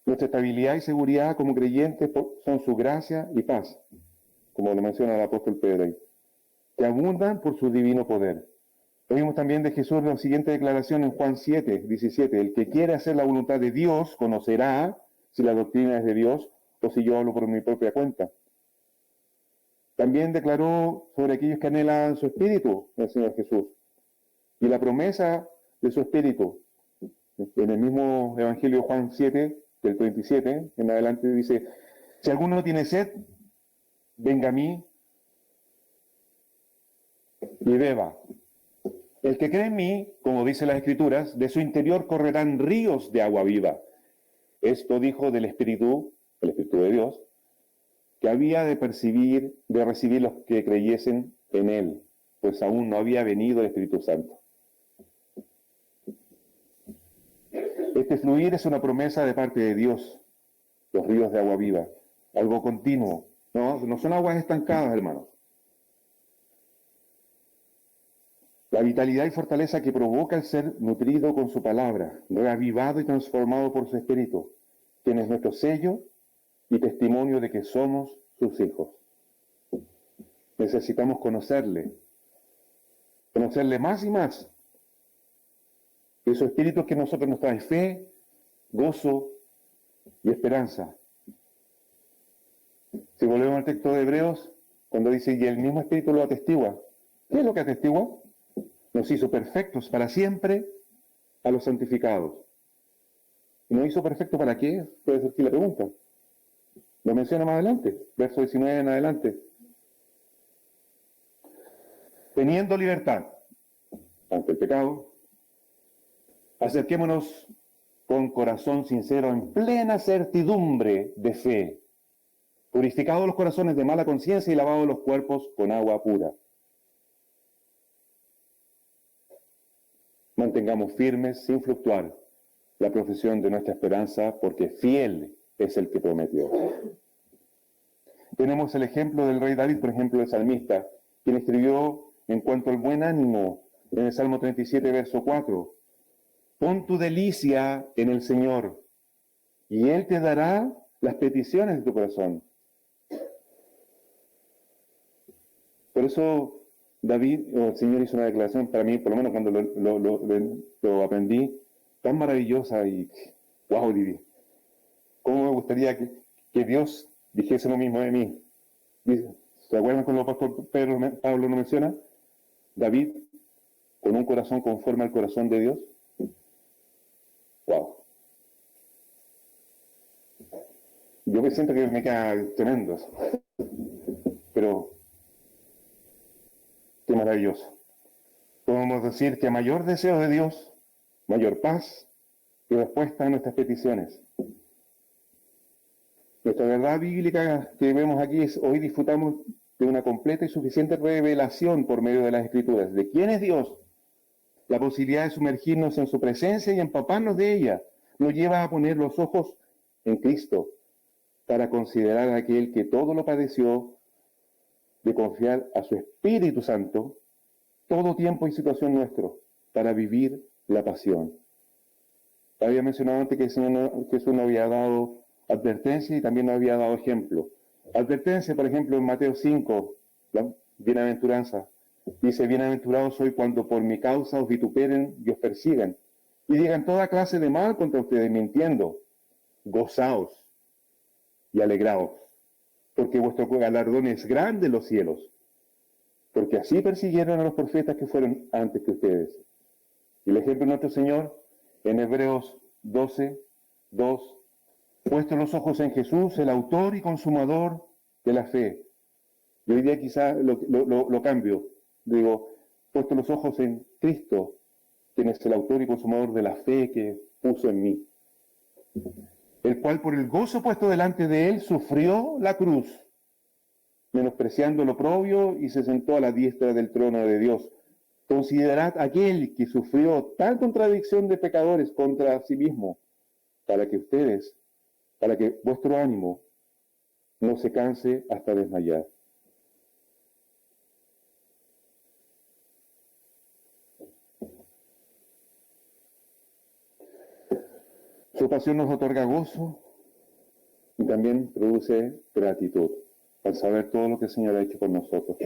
Nuestra estabilidad y seguridad como creyentes son su gracia y paz, como lo menciona el apóstol Pedro ahí, que abundan por su divino poder. Oímos también de Jesús la siguiente declaración en Juan 7, 17. El que quiere hacer la voluntad de Dios conocerá si la doctrina es de Dios o si yo hablo por mi propia cuenta. También declaró sobre aquellos que anhelan su espíritu, el Señor Jesús, y la promesa de su espíritu. En el mismo Evangelio de Juan 7, del 37, en adelante dice, si alguno no tiene sed, venga a mí y beba. El que cree en mí, como dice las Escrituras, de su interior correrán ríos de agua viva. Esto dijo del Espíritu, el Espíritu de Dios, que había de recibir los que creyesen en Él, pues aún no había venido el Espíritu Santo. Este fluir es una promesa de parte de Dios, los ríos de agua viva, algo continuo, no son aguas estancadas, hermanos. La vitalidad y fortaleza que provoca el ser nutrido con su palabra, reavivado y transformado por su espíritu, quien es nuestro sello y testimonio de que somos sus hijos. Necesitamos conocerle más y más. Y su espíritu es que nosotros nos trae fe, gozo y esperanza. Si volvemos al texto de Hebreos, cuando dice, y el mismo espíritu lo atestigua. ¿Qué es lo que atestigua? Nos hizo perfectos para siempre a los santificados. ¿Y nos hizo perfectos para qué? Puede ser que la pregunta. Lo menciona más adelante, verso 19 en adelante. Teniendo libertad ante el pecado, acerquémonos con corazón sincero en plena certidumbre de fe, purificados los corazones de mala conciencia y lavados los cuerpos con agua pura. Mantengamos firmes, sin fluctuar, la profesión de nuestra esperanza, porque fiel es el que prometió. Tenemos el ejemplo del rey David, por ejemplo, el salmista, quien escribió en cuanto al buen ánimo en el Salmo 37, verso 4. Pon tu delicia en el Señor, y Él te dará las peticiones de tu corazón. Por eso David, el Señor hizo una declaración para mí, por lo menos cuando lo aprendí, tan maravillosa y wow, David. ¿Cómo me gustaría que Dios dijese lo mismo de mí? ¿Se acuerdan cuando el apóstol Pablo nos menciona? David, con un corazón conforme al corazón de Dios. Wow. Yo me siento que me queda tremendo eso. Pero qué maravilloso. Podemos decir que mayor deseo de Dios, mayor paz y respuesta a nuestras peticiones. Nuestra verdad bíblica que vemos aquí es: hoy disfrutamos de una completa y suficiente revelación por medio de las Escrituras de quién es Dios. La posibilidad de sumergirnos en su presencia y empaparnos de ella nos lleva a poner los ojos en Cristo para considerar a aquel que todo lo padeció, de confiar a su Espíritu Santo todo tiempo y situación nuestro para vivir la pasión. Había mencionado antes que el Señor Jesús nos había dado advertencia y también nos había dado ejemplo. Advertencia, por ejemplo, en Mateo 5, la bienaventuranza. Dice: bienaventurados soy cuando por mi causa os vituperen y os persigan, y digan toda clase de mal contra ustedes, mintiendo. Gozaos y alegraos, porque vuestro galardón es grande en los cielos, porque así persiguieron a los profetas que fueron antes que ustedes. Y el ejemplo de nuestro Señor, en Hebreos 12, 2, puestos los ojos en Jesús, el autor y consumador de la fe. Yo hoy día quizás lo cambio. Digo, puesto los ojos en Cristo, quien es el autor y consumador de la fe que puso en mí, el cual por el gozo puesto delante de él sufrió la cruz, menospreciando lo oprobio, y se sentó a la diestra del trono de Dios. Considerad aquel que sufrió tal contradicción de pecadores contra sí mismo, para que vuestro ánimo no se canse hasta desmayar. Su pasión nos otorga gozo y también produce gratitud al saber todo lo que el Señor ha hecho por nosotros,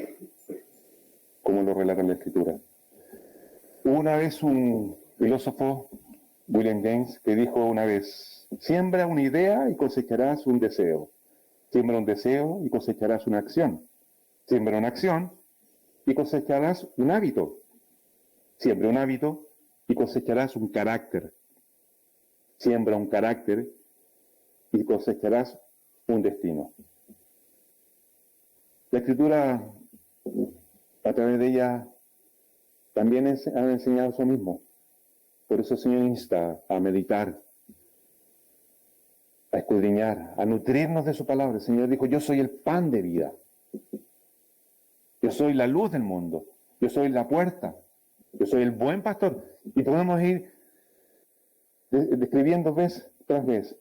como lo relata la Escritura. Hubo una vez un filósofo, William James, que dijo una vez: siembra una idea y cosecharás un deseo. Siembra un deseo y cosecharás una acción. Siembra una acción y cosecharás un hábito. Siembra un hábito y cosecharás un carácter. Siembra un carácter y cosecharás un destino. La Escritura, a través de ella, también ha enseñado eso mismo. Por eso el Señor insta a meditar, a escudriñar, a nutrirnos de su palabra. El Señor dijo: yo soy el pan de vida. Yo soy la luz del mundo. Yo soy la puerta. Yo soy el buen pastor. Y podemos ir describiendo vez tras vez.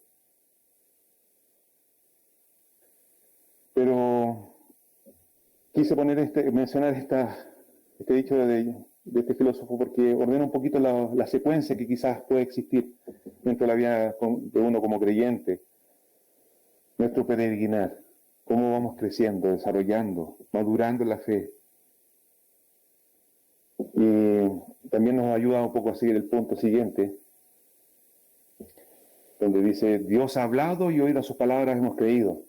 Pero quise mencionar este dicho de este filósofo porque ordena un poquito la secuencia que quizás puede existir dentro de la vida de uno como creyente. Nuestro peregrinar, cómo vamos creciendo, desarrollando, madurando en la fe. Y también nos ayuda un poco a seguir el punto siguiente, donde dice: Dios ha hablado y oído sus palabras hemos creído.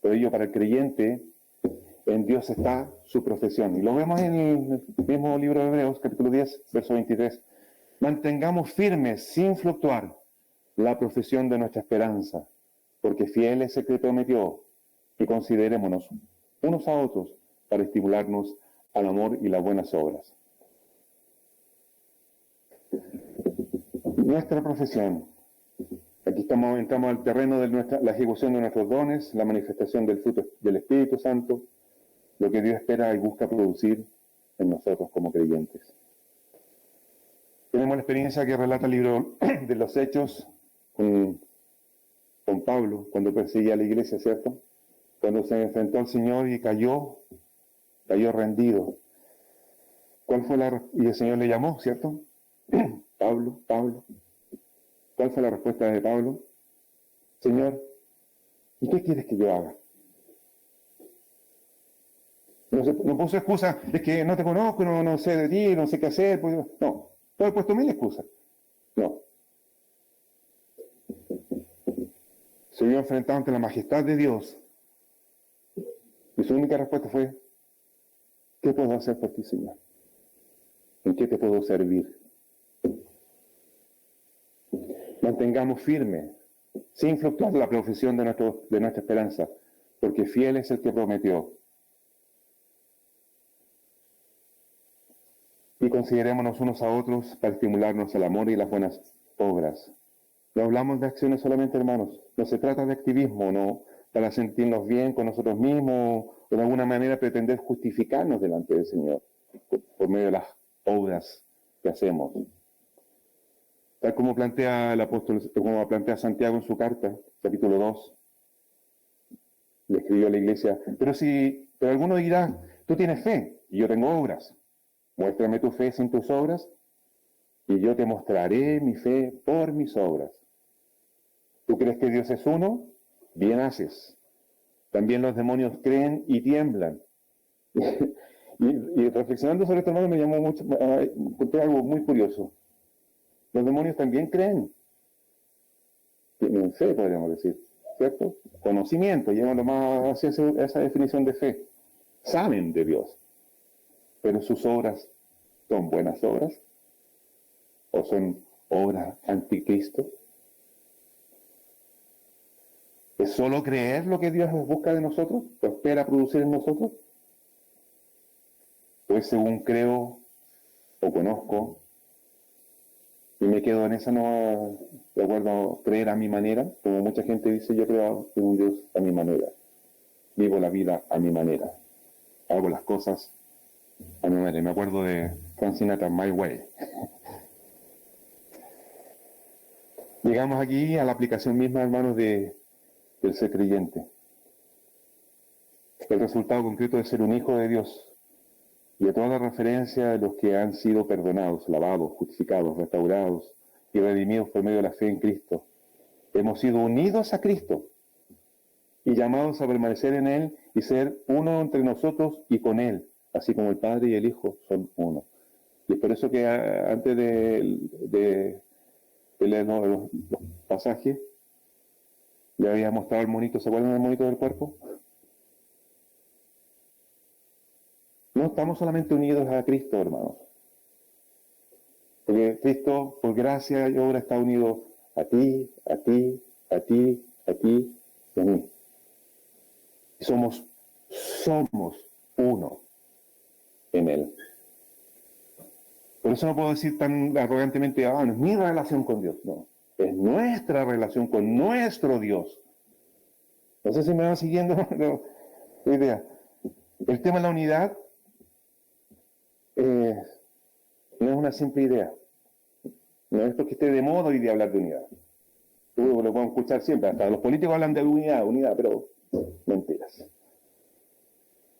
Por ello, para el creyente, en Dios está su profesión. Y lo vemos en el mismo libro de Hebreos, capítulo 10, verso 23. Mantengamos firmes, sin fluctuar, la profesión de nuestra esperanza, porque fiel es el que prometió, y considerémonos unos a otros para estimularnos al amor y las buenas obras. Nuestra profesión. Aquí entramos al terreno de la ejecución de nuestros dones, la manifestación del fruto del Espíritu Santo, lo que Dios espera y busca producir en nosotros como creyentes. Tenemos la experiencia que relata el libro de los Hechos con Pablo, cuando perseguía a la iglesia, ¿cierto? Cuando se enfrentó al Señor y cayó rendido. Y el Señor le llamó, ¿cierto? Pablo, Pablo. ¿Cuál fue la respuesta de Pablo? Señor, ¿y qué quieres que yo haga? No puso excusa, es que no te conozco, no sé de ti, no sé qué hacer. Pues, no, he puesto mil excusas. No. Se vio enfrentado ante la majestad de Dios. Y su única respuesta fue, ¿qué puedo hacer por ti, Señor? ¿En qué te puedo servir? Mantengamos firme, sin fluctuar la profesión de nuestra esperanza, porque fiel es el que prometió. Y considerémonos unos a otros para estimularnos al amor y las buenas obras. No hablamos de acciones solamente, hermanos. No se trata de activismo, no para sentirnos bien con nosotros mismos o de alguna manera pretender justificarnos delante del Señor por medio de las obras que hacemos. Tal como plantea el apóstol, como plantea Santiago en su carta, capítulo 2, le escribió a la iglesia, pero alguno dirá, tú tienes fe y yo tengo obras. Muéstrame tu fe sin tus obras y yo te mostraré mi fe por mis obras. ¿Tú crees que Dios es uno? Bien haces. También los demonios creen y tiemblan. y reflexionando sobre esto, hermano, me llamó mucho, encontré algo muy curioso. Los demonios también creen. Tienen fe, podríamos decir, ¿cierto? Conocimiento, llevan más hacia esa definición de fe. Saben de Dios. Pero sus obras son buenas obras o son obras anticristo. ¿Es solo creer lo que Dios busca de nosotros? ¿O espera producir en nosotros? Pues según creo o conozco y me quedo en esa no de acuerdo a creer a mi manera, como mucha gente dice, yo creo en un Dios a mi manera. Vivo la vida a mi manera. Hago las cosas a mi manera. Me acuerdo de Frank Sinatra, My Way. Llegamos aquí a la aplicación misma, hermanos, del ser creyente. El resultado concreto de ser un hijo de Dios y a toda la referencia de los que han sido perdonados, lavados, justificados, restaurados y redimidos por medio de la fe en Cristo. Hemos sido unidos a Cristo y llamados a permanecer en Él y ser uno entre nosotros y con Él, así como el Padre y el Hijo son uno. Y es por eso que antes de leer los pasajes, le había mostrado el monito. ¿Se acuerdan del monito del cuerpo? No estamos solamente unidos a Cristo, hermanos. Porque Cristo, por gracia y obra, está unido a ti, a ti, a ti, a ti y a mí. Y somos uno en Él. Por eso no puedo decir tan arrogantemente, no es mi relación con Dios. No, es nuestra relación con nuestro Dios. No sé si me van siguiendo la idea. El tema de la unidad no es una simple idea. No es porque esté de moda hoy de hablar de unidad. Lo podemos escuchar siempre. Hasta los políticos hablan de unidad, pero mentiras.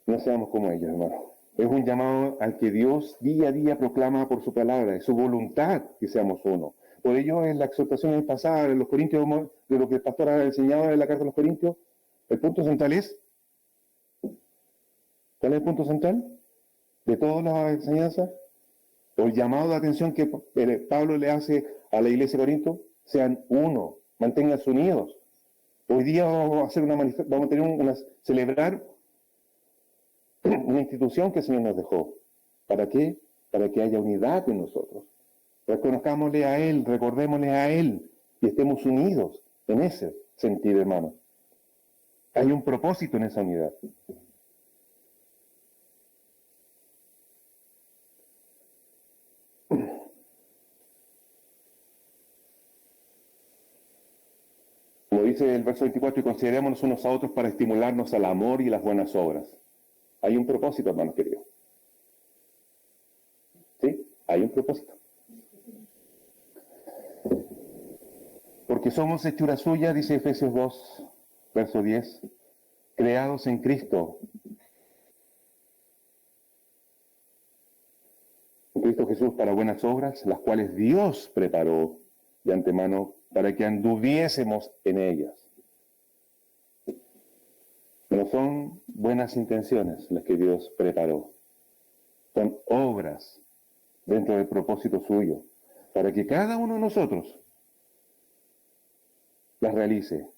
No seamos como ellos, hermano. Es un llamado al que Dios día a día proclama por su palabra, es su voluntad que seamos uno. Por ello, en la exhortación pasada de los Corintios, de lo que el pastor ha enseñado en la carta de los Corintios, el punto central es, ¿cuál es el punto central de todas las enseñanzas? O el llamado de atención que Pablo le hace a la iglesia de Corinto, sean uno, manténganse unidos. Hoy día vamos a hacer vamos a tener celebrar una institución que el Señor nos dejó. ¿Para qué? Para que haya unidad en nosotros. Reconozcámosle a Él, recordémosle a Él y estemos unidos en ese sentido, hermano. Hay un propósito en esa unidad. Como dice el verso 24, y considerémonos unos a otros para estimularnos al amor y las buenas obras. Hay un propósito, hermanos queridos. ¿Sí? Hay un propósito. Porque somos hechura suya, dice Efesios 2, verso 10, creados en Cristo. En Cristo Jesús para buenas obras, las cuales Dios preparó de antemano para que anduviésemos en ellas. No son buenas intenciones las que Dios preparó, son obras dentro del propósito suyo, para que cada uno de nosotros las realice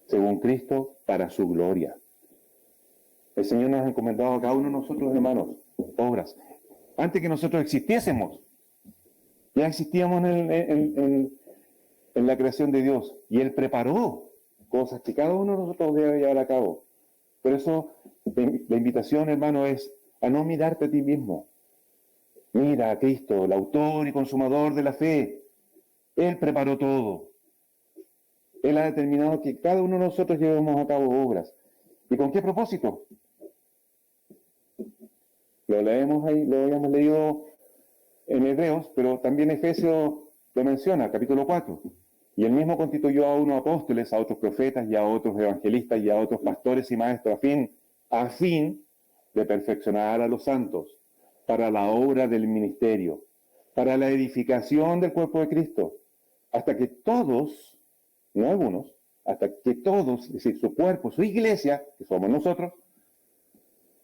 según Cristo para su gloria. El Señor nos ha encomendado a cada uno de nosotros, hermanos, obras. Antes que nosotros existiésemos, ya existíamos en la creación de Dios, y Él preparó cosas que cada uno de nosotros debe llevar a cabo. Por eso la invitación, hermano, es a no mirarte a ti mismo. Mira a Cristo, el autor y consumador de la fe. Él preparó todo. Él ha determinado que cada uno de nosotros llevemos a cabo obras. ¿Y con qué propósito? Lo leemos ahí, lo habíamos leído en Hebreos, pero también Efesios lo menciona, capítulo 4. Y él mismo constituyó a unos apóstoles, a otros profetas y a otros evangelistas y a otros pastores y maestros a fin de perfeccionar a los santos para la obra del ministerio, para la edificación del cuerpo de Cristo, hasta que todos, no algunos, hasta que todos, es decir, su cuerpo, su iglesia, que somos nosotros,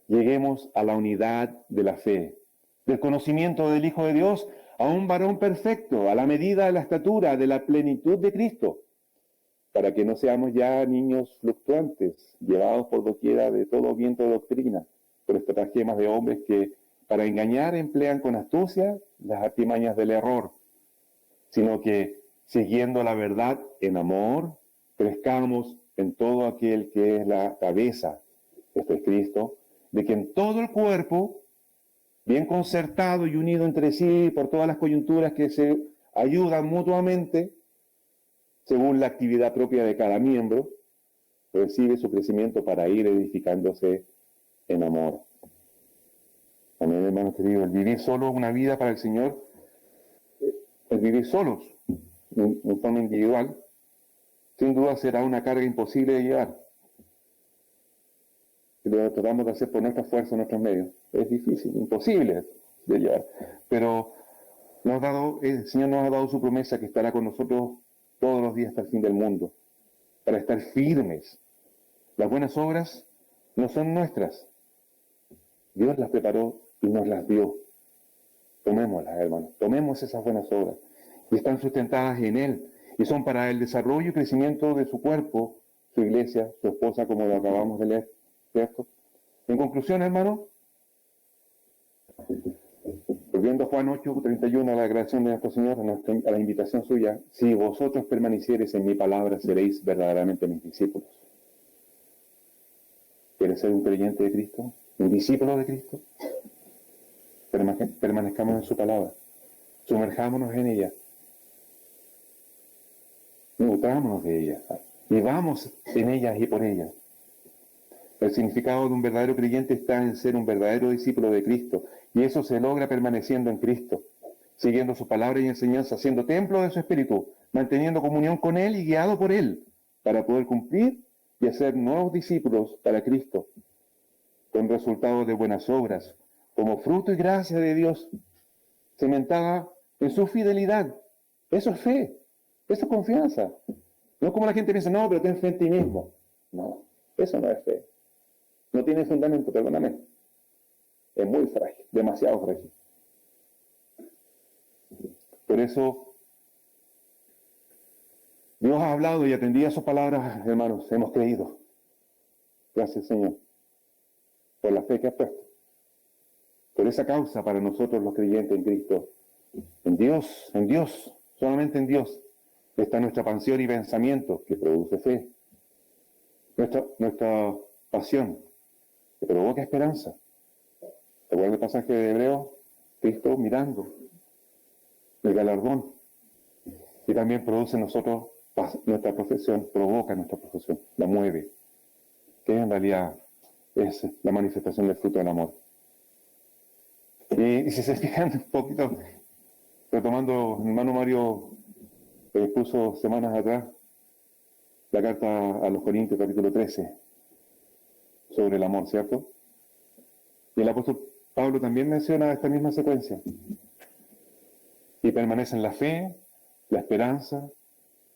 lleguemos a la unidad de la fe, del conocimiento del Hijo de Dios, a un varón perfecto, a la medida de la estatura, de la plenitud de Cristo, para que no seamos ya niños fluctuantes, llevados por doquiera de todo viento de doctrina, por estratagemas de hombres que para engañar emplean con astucia las artimañas del error, sino que, siguiendo la verdad en amor, crezcamos en todo aquel que es la cabeza, esto es Cristo, de que en todo el cuerpo, bien concertado y unido entre sí por todas las coyunturas que se ayudan mutuamente, según la actividad propia de cada miembro, recibe su crecimiento para ir edificándose en amor. Amén, hermanos queridos. El vivir solo una vida para el Señor, el vivir solos, en forma individual, sin duda será una carga imposible de llevar. Y lo tratamos de hacer por nuestra fuerza, nuestros medios. Es difícil, imposible de llevar. Pero el Señor nos ha dado su promesa que estará con nosotros todos los días hasta el fin del mundo, para estar firmes. Las buenas obras no son nuestras. Dios las preparó y nos las dio. Tomémoslas, hermanos. Tomemos esas buenas obras. Y están sustentadas en Él. Y son para el desarrollo y crecimiento de su cuerpo, su iglesia, su esposa, como lo acabamos de leer. ¿Cierto? En conclusión, hermano, volviendo a Juan 8:31, a la declaración de nuestro Señor, a la invitación suya, si vosotros permaneciereis en mi palabra, seréis verdaderamente mis discípulos. ¿Quieres ser un creyente de Cristo? ¿Un discípulo de Cristo? Permanezcamos en su palabra, sumerjámonos en ella, nutrámonos de ella, vivamos en ella y por ella. El significado de un verdadero creyente está en ser un verdadero discípulo de Cristo, y eso se logra permaneciendo en Cristo, siguiendo su palabra y enseñanza, siendo templo de su espíritu, manteniendo comunión con Él y guiado por Él, para poder cumplir y hacer nuevos discípulos para Cristo, con resultados de buenas obras, como fruto y gracia de Dios, cementada en su fidelidad. Eso es fe, eso es confianza. No es como la gente piensa, no, pero ten fe en ti mismo. No, eso no es fe. No tiene fundamento, perdóname. Es muy frágil, demasiado frágil. Por eso, Dios ha hablado y atendía sus palabras, hermanos, hemos creído. Gracias, Señor, por la fe que has puesto. Por esa causa para nosotros los creyentes en Cristo, en Dios, solamente en Dios, está nuestra pasión y pensamiento que produce fe. Nuestra pasión que provoca esperanza. ¿Recuerda el pasaje de Hebreos? Cristo mirando el galardón. Y también produce en nosotros nuestra profesión, provoca nuestra profesión, la mueve. Que en realidad es la manifestación del fruto del amor. Y si se fijan un poquito, retomando, hermano Mario expuso semanas atrás la carta a los Corintios, capítulo 13, sobre el amor, ¿cierto? Y el apóstol Pablo también menciona esta misma secuencia. Y permanecen la fe, la esperanza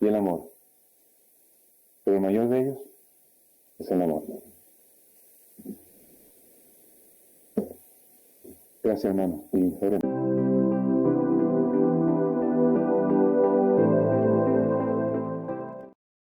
y el amor. Pero el mayor de ellos es el amor. Gracias, hermano. Y oremos.